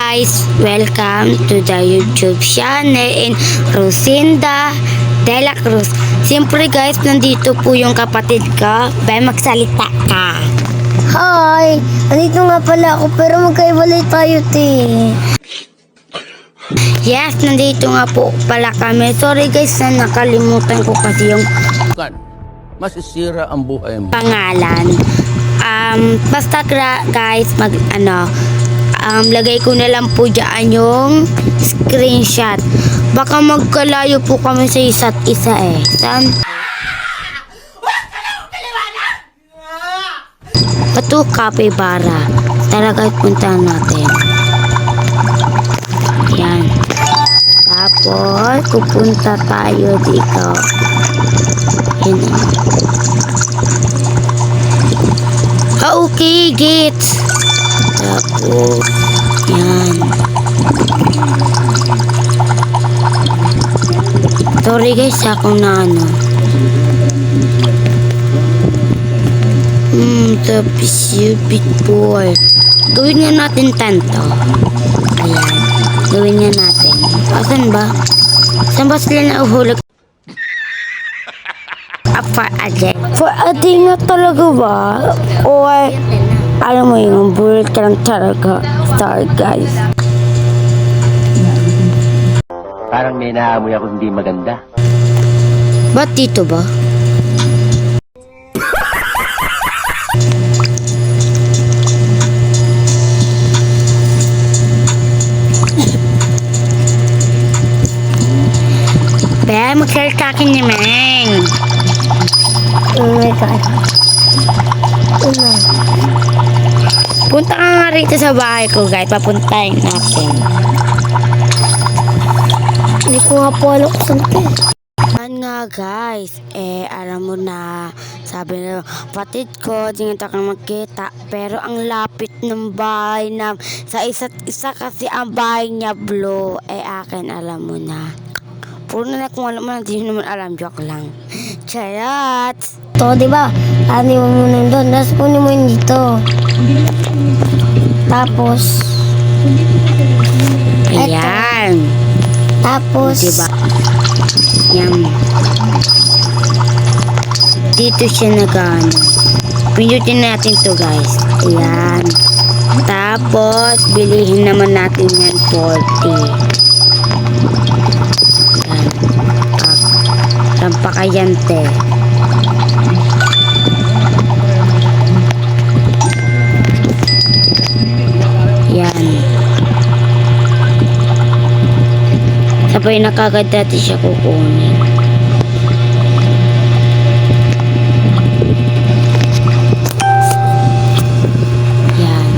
Guys, welcome to the YouTube channel in Rosinda de la Cruz. Siyempre guys, nandito po yung kapatid ko. Bay, magsalita ka. Hi! Andito nga pala ako pero magkaibalay tayo, te. Yes, nandito nga po pala kami. Sorry guys na nakalimutan ko kasi yung masisira ang buhay mo. pangalan. Basta guys, lagay ko na lang po dyan yung screenshot. Baka magkalayo po kami sa isa't isa eh. Saan? Ito, capybara. Talaga puntahan natin. Yan. Tapos, pupunta tayo dito. Yan. Okay, gate. Tapos, yan. Sorry guys, ako na tapos yung big boy. Gawin nga natin tanto. Ayan. Gawin nga natin. Saan ba? Saan ba sila nauhulog? For a day. For a day nga talaga ba? Or, alam mo yung bullet ka lang talaga. Sorry guys. Parang may naamoy ako hindi maganda. Ba't dito ba? Be, magsalita ka ni Meng. Oh my God. Punta ka nga rito sa bahay ko guys. Papuntahin natin. Hindi ko nga po alam kung saan to. Yan nga guys, alam mo na, sabi na patid ko, di nga tayo magkita, pero ang lapit ng bahay na, sa isa't isa kasi ang bahay niya blue, akin alam mo na. Puro na kung alam mo na, di naman alam, joke lang. Charot! Ito, di ba? Ano mo muna doon, tapos kunin mo yun dito. Tapos, Ayan! tapos, Diba? Yan. Dito siya nag-ano. Pindutin natin to guys. Ayan. Tapos, bilihin naman natin yan 40. Ayan. Tampakayante. Yan. Sabay na kagad dati siya kukunin. Yan.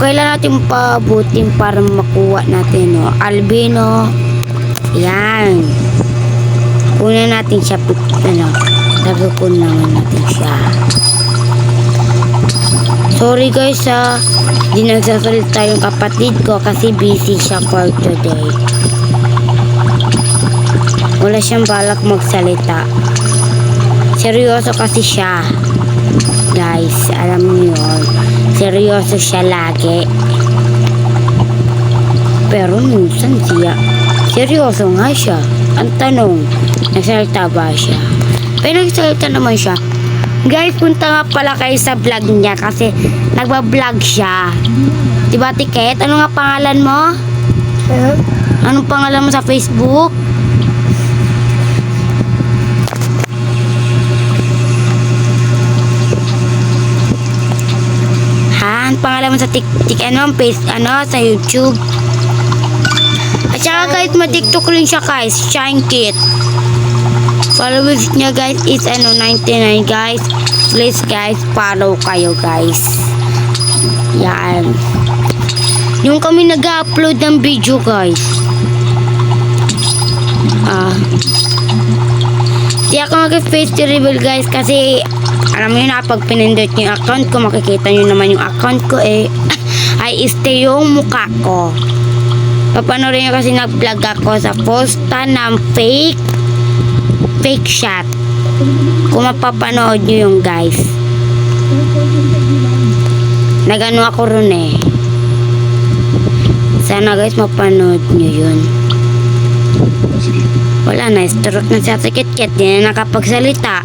Kailan natin pabutin para makuha natin, no? Albino. Yan. Kunin natin siya, nagkukun naman natin siya. Sorry guys di nagsasalita yung kapatid ko kasi busy siya for today. Wala siyang balak magsalita. Seryoso kasi siya. Guys, alam niyo yun. Seryoso siya lagi. Pero minsan seryoso nga siya. Ang tanong, nagsalita ba siya? Pero nagsalita naman siya. Guys, punta nga pala kayo sa vlog niya kasi nagba-vlog siya. Diba, Tiket? Ano nga pangalan mo? Anong pangalan mo sa Facebook? Ha? Anong pangalan mo sa sa YouTube? At saka guys, ma-TikTok rin siya guys. Shine Kit. Followers niya guys is 99 guys. Please guys, follow kayo guys. Yan. Yung kami nag-upload ng video guys. Di ako mag-face reveal guys kasi alam mo yun na pag pinindot yung account ko, makikita nyo naman yung account ko ay stay yung mukha ko. Papanorin nyo kasi nag-vlog ako sa posta ng fake shot. Kung mapapanood nyo yung guys. Nagano ako ron eh. Sana guys mapanood nyo yun. Wala na, stroke na si Ate Kit-Kit. Di na nakapagsalita.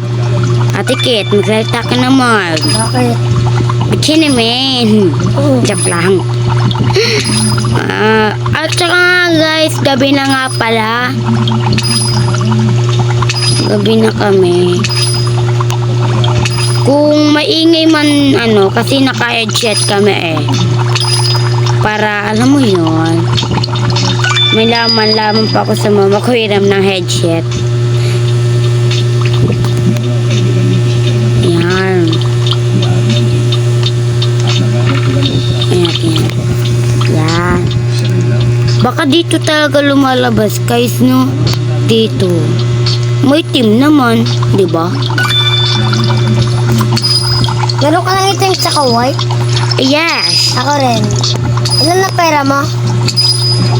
Ate Kit, magsalita ka naman. Bakit? Bitchin naman. Joke lang. At saka nga guys, gabi na nga pala. Gabi na kami. Kung maingay man kasi naka-headset kami eh. Para alam mo yun. May laman pa ako sa mama ko hiram ng headset. Yan. Ayan. Yan. Baka dito talaga lumalabas guys no. Dito. May team naman, di ba? Meron ka lang itim tsaka white? Yes. Ako rin. Ilan na pera mo?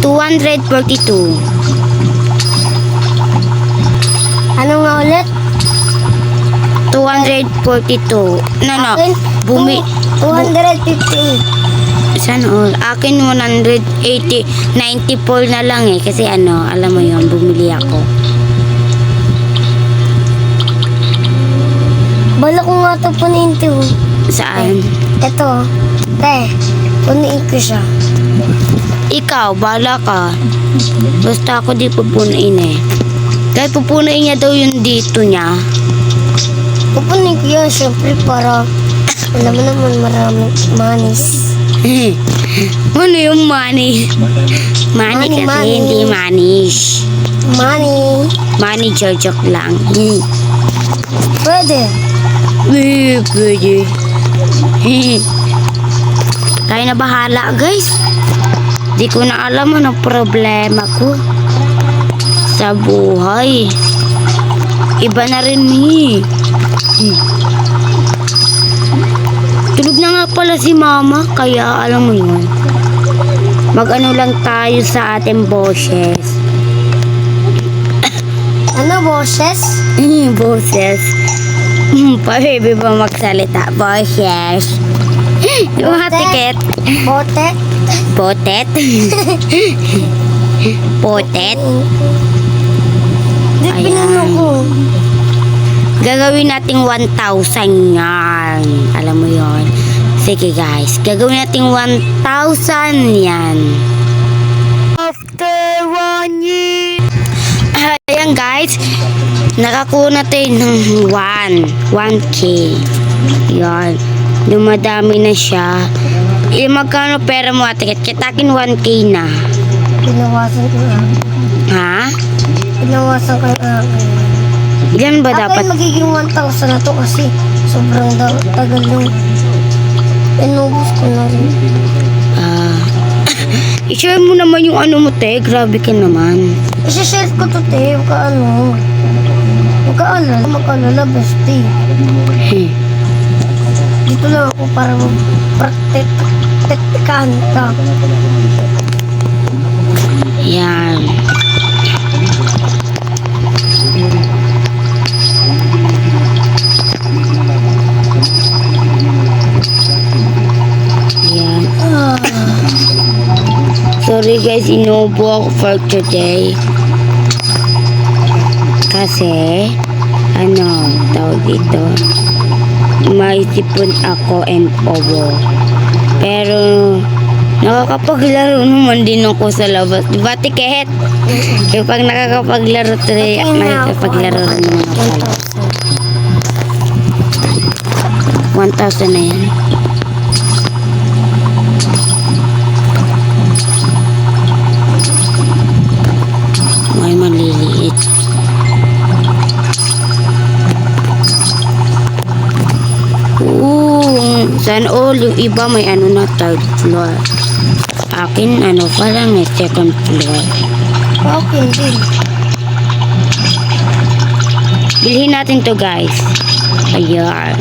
242. Ano nga ulit? 242. No. Akin, Bumi. 258. Sana all. Akin 180. 94 na lang eh. Kasi alam mo yon bumili ako. Bala ko nga ito punin ito. Saan? Ito. Te, punin ko siya. Ikaw, bala ka. Basta ako di pupunain eh. Kahit pupunain niya daw yung dito niya. Pupunin ko yan, syempre para alam mo naman maraming manis. Ano yung money? Money kasi Money. hindi manish. Money. Money joke lang. Pwede. Pwede. Kaya na bahala guys. Di ko na alam ang problema ko sa buhay. Iba na rin ni. Tulog na nga pala si mama. Kaya alam mo yun. Mag-ano lang tayo sa ating boses. Ano, boses? Boses. Pwede ba magsalita? Boses. Yung hatiket. Bote? Potet. Potet. Di Ayan. pinano ko. Gagawin nating 1,000 yan. Alam mo yon. Sige guys. Gagawin nating 1,000 yan. After 1 year. Ayan guys. Nakakuha natin ng 1K. Yan. Dumadami na siya. Magkano pera mo ate? Kitakin 1K na. Pinawasan ko nga. Ha? Pinawasan ko nga. Ilan ba dapat? Akin magiging 1,000 na to kasi sobrang tagal yung inubos ko na rin. I-share mo naman yung mo te. Grabe ka naman. Isishare ko to te. Huwag ka mag-alala bestie. Dito lang ako para mag-praktikahan ka. Yan. Yan. Sorry guys, inubo ako for today. Kasi, tawag dito. May sipon ako and obo. Pero, nakakapaglaro naman din ako sa labas. Diba, Tiket? Kapag nakakapaglaro today, nakakapaglaro rin naman ako sa labas. 1,000 na yan. May maliliit. Sana all yung iba may na third floor. Akin pa lang second floor. Okay, din. Bilhin natin to guys. Ayan.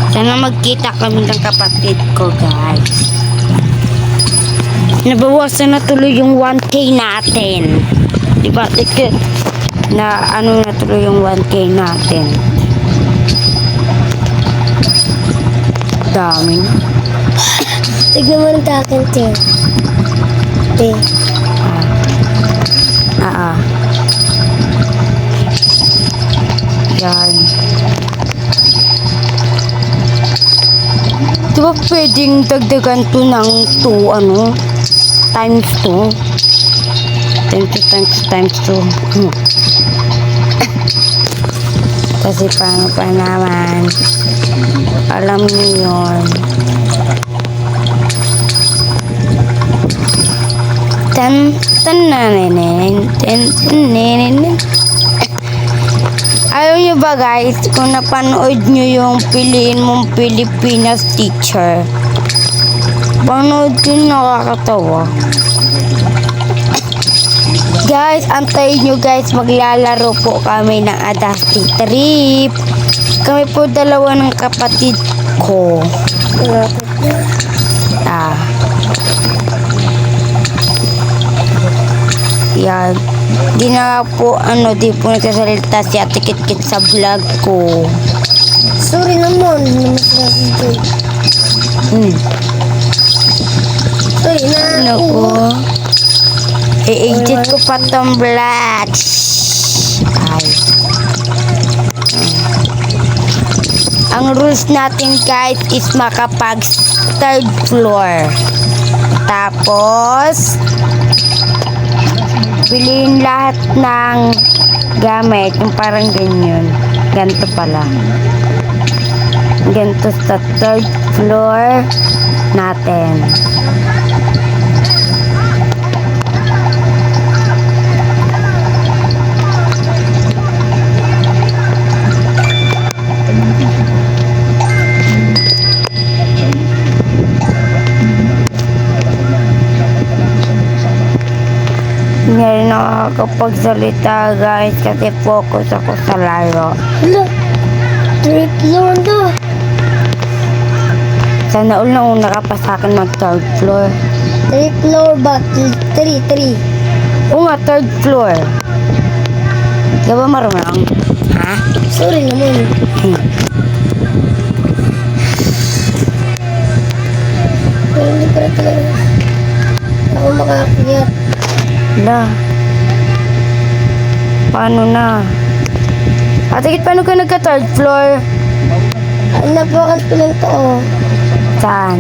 Sana magkita kami ng kapatid ko guys. Nabawasan na tuloy yung 1K natin. Diba? Na na tuloy yung 1K natin. Dami. Tignan mo rin sa akin, te. Te. Yan. Di ba pwedeng dagdagan to ng 2, times 2? Times 2. Kasi paano pa naman? Alam niyo yun. Alam nyo ba guys, kung napanood nyo yung Piliin Mong Pilipinas Teacher, panood yun, nakakatawa. Guys, antayin nyo guys, maglalaro po kami ng Adasti Trip. Kami po dalawa ng kapatid ko. Yan. Di na po, di po nagsasalita si Ate Kit-Kit sa vlog ko. Sorry naman, hindi naman sinasadya. Sorry na. Ano ko? I-edit ko pa tong vlog. Ay. Ang rules natin guys is makapag 3rd floor. Tapos, piliin lahat ng gamit. Yung parang ganyan. Ganito pala. Ganito sa 3rd floor natin. Hindi rin nakakapagsalita guys kasi focus ako sa laro. Hala, 3rd floor na. Sana all na una ka pa sa akin mag 3rd floor. 3rd floor ba? 3. Oo nga, 3rd floor. Di ba marunong? Ha? Sorry naman. Pero hindi pa rin talaga ako makakiyat. Hala. Paano na? Ate Kit, paano ka nagka 3rd floor? Napakan ko lang to, oh. Saan?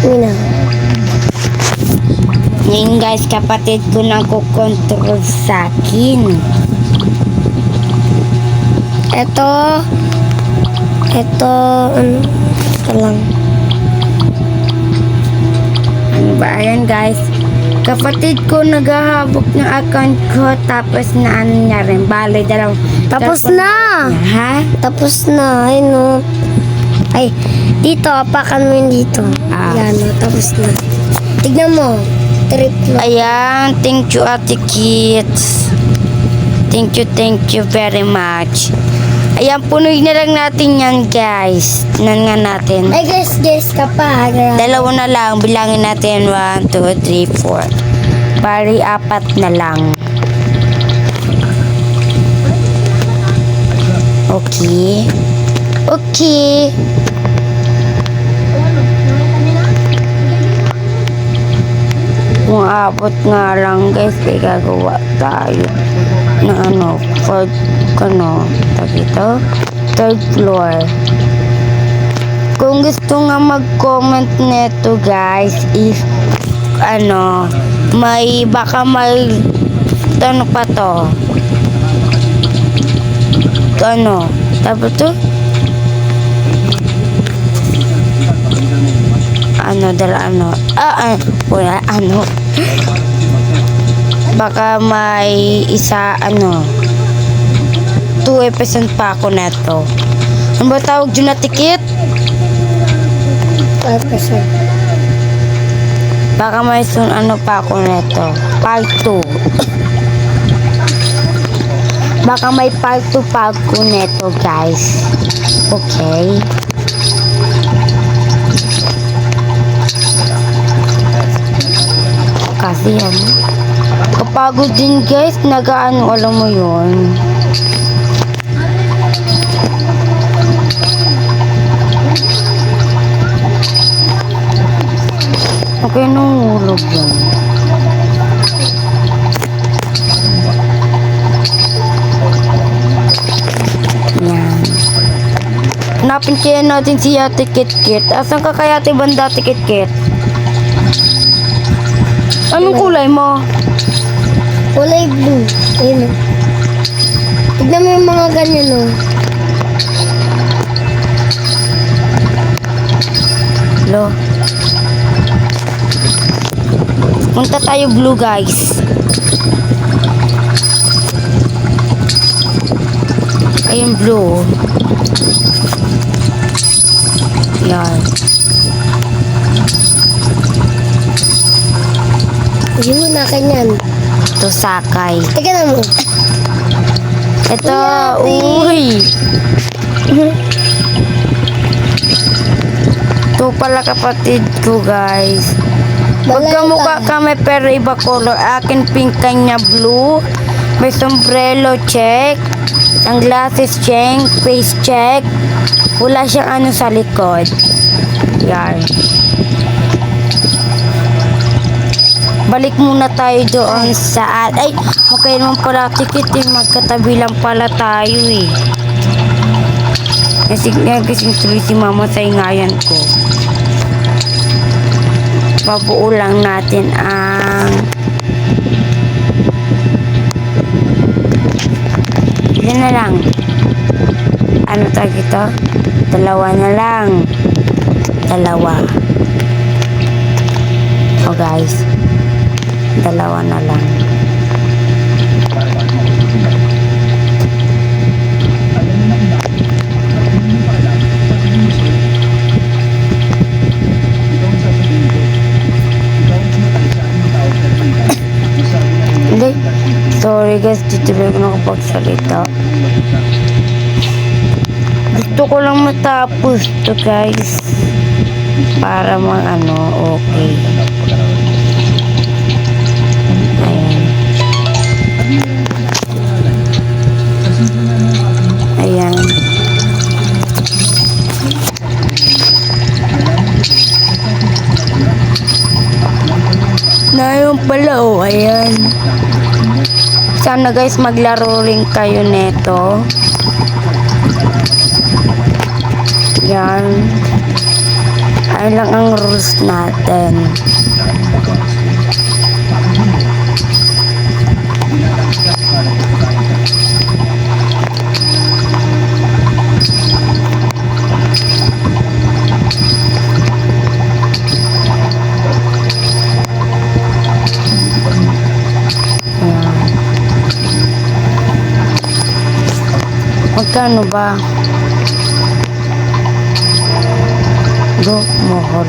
Mina. Ngayon guys, kapatid ko nang kukontrol sa akin. Ito lang. Ano ba? Ayan guys. Kapatid ko naghahabok ng account ko tapos na niya rin. Bale, Tapos na! Ha? Tapos na, ay no. Ay, dito, apakan mo yun dito. Yan, no, tapos na. Tignan mo, 3rd floor. Ayan, thank you Ate Kits. Thank you very much. Ayan, punuin na lang natin yan guys. Nan nga natin. Ay, guys, ka pa. Dalawa na lang, bilangin natin 1, 2, 3, 4. Bali, 4 na lang. Okay. Kung abot nga lang guys, ay gagawa tayo na 4th, dito, 3rd floor. Kung gusto nga mag-comment neto guys, if baka may pa to. Tapos to? Baka may isa, 2 episode pa ako neto. Ano ba tawag dyan na tikit? 5%. Baka may pa ako neto. Part 2. Baka may part 2 pa ako neto guys. Okay. Kasi kapagod din guys, alam mo yun. Okay, nungulog yan. Yan. Hanapin kaya natin si Ate Kit-Kit. Asan ka kaya Ate Banda, Ate Kit-Kit? Anong kulay mo? Kulay blue. Ayun. Tignan mo yung mga ganyan, oh. Lo. Punta tayo blue, guys. Ayun blue. Yan. Hindi mo na kanyan. Ito sakay. Teka na mo. Ito, Uy, uy. Ito pala kapatid ko, guys. Magkamukha kami pero iba color. Akin pink, kanya blue. May sombrero check. Ang glasses check. Face check. Wala siyang ano sa likod. Yan. Balik muna tayo doon sa... Ay, okay naman pala tikit eh. Magkatabi lang pala tayo eh. Kasing tuloy si mama sa ingayan ko. Pabuo lang natin ang... Ilan na lang? Ano tawag ito? Dalawa na lang. Dalawa. Oh guys. Dalawa na lang. Hindi. Sorry guys, tituloy ko nakapagsalita. Gusto ko lang matapos to guys. Para okay. Ayan. Na yun pala, oh, ayan. Sana guys maglaro rin kayo neto. Yan. Ayun lang ang rules natin. Magkano ba? Go, mohol.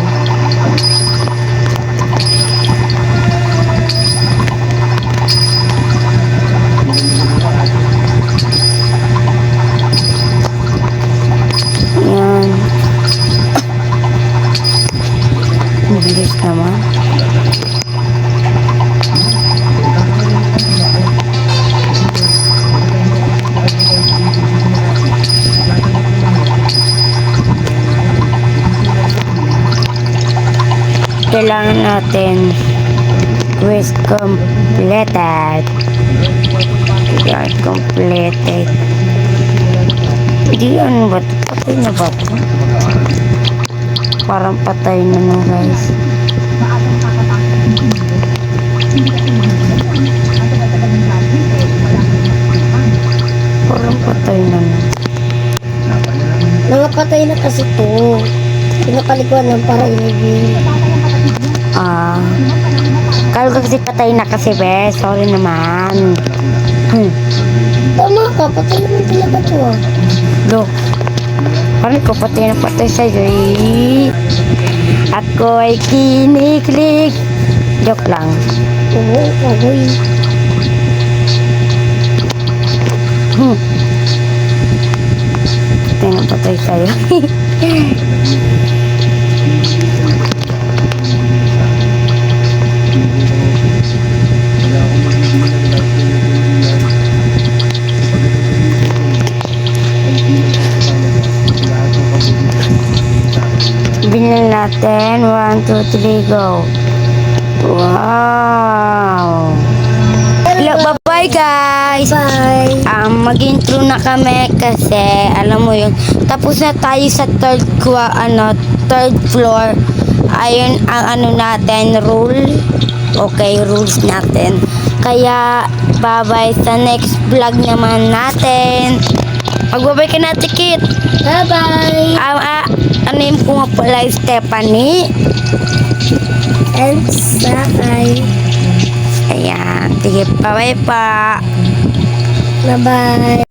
Yan. Mabilis naman. Kailangan natin quest completed. Yan, completed. Hindi, ano ba ito? Patay na ba ito? Parang patay na no guys. Parang patay na no. Nangapatay na kasi to. Pinapalikuan lang para ilagay. Kalo kasi patay na kasi be. Sorry naman. Tama ka, patay naman talaga to ah. Look. Parang ko patay na patay sa'yo eh. Ako ay kiniklik. Joke lang. Oo, agoy. Patay na patay sa'yo. Binil natin. 1, 2, 3, go. Wow. Hello, bye-bye guys. Bye. Mag-intro na kami kasi alam mo yun. Tapos na tayo sa third floor. Ayun ang natin rule. Okay, rules natin. Kaya bye-bye sa next vlog naman natin. Magbabay ka na, Tikit. Bye-bye. Name ko nga pala Stephanie. And Sakay. Ayan. Sige, bye-bye pa. Bye-bye.